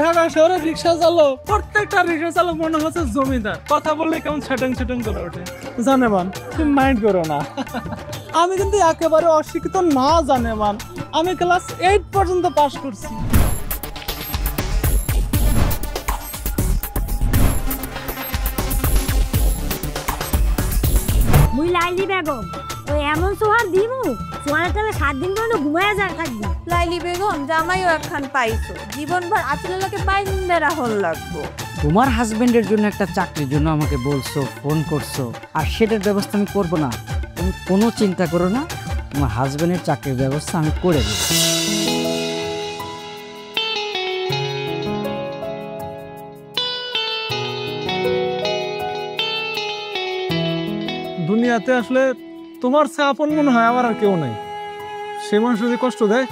ঢাকা শহরে রিক্সা চালো, প্রত্যেকটা রিক্সা চালক মনে হচ্ছে জমিদার, কথা বললে কেমন ছ্যাটাং ছ্যাটাং করে ওঠে। জানেমান, তুমি মাইন্ড করো না, আমি কিন্তু একেবারে অশিক্ষিত না জানেমান, আমি ক্লাস 8 পর্যন্ত পাস করছি। মুই লাইলি বেগম, ওই এমন সোহার দিমু সোহার তাহলে 7 দিন পর্যন্ত ঘুমায়া যা থাকবি। লাইলি বেগম জামাইও একখান পাইছো, জীবনভর আচলেলাকে বাইন্দেরা হল লাগবো। তোমার হাজবেন্ডের জন্য একটা চাকরির জন্য আমাকে বলছো, ফোন করছো, আর সেটার ব্যবস্থা আমি করবো না। তুমি কোনো চিন্তা করো না, তোমার হাজবেন্ডের চাকরির ব্যবস্থা আমি করে দেবো। দুনিয়াতে আসলে তোমার চেয়ে আপন মনে হয় আমার আর কেউ নাই। সে মানুষ যদি কষ্ট দেয়,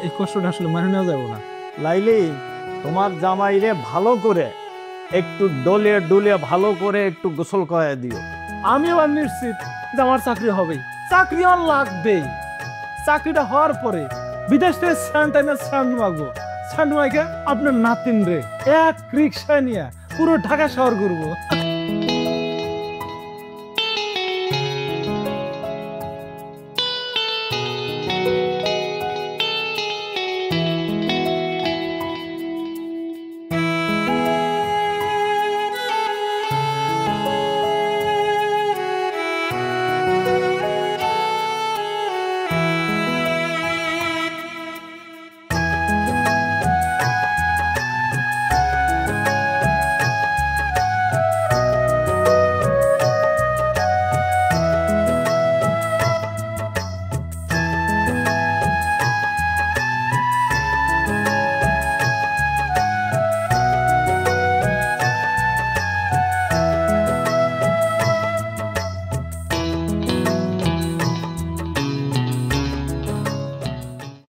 এই কষ্টটা আসলে মানিয়ে নেওয়া যাবে না। লাইলি, তোমার জামাইরে ভালো করে একটু ডলে ডুলে ভালো করে একটু গোসল করে দিও। আমি আবার নিশ্চিত যে আমার চাকরি হবেই, চাকরি আমার লাগবেই। চাকরিটা হওয়ার পরে বিদেশ থেকে স্যান্ড মাগবো, স্যান্ড মাইকে আপনার নাতিন রে এক রিক্সায় নিয়ে পুরো ঢাকা শহর ঘুরবো।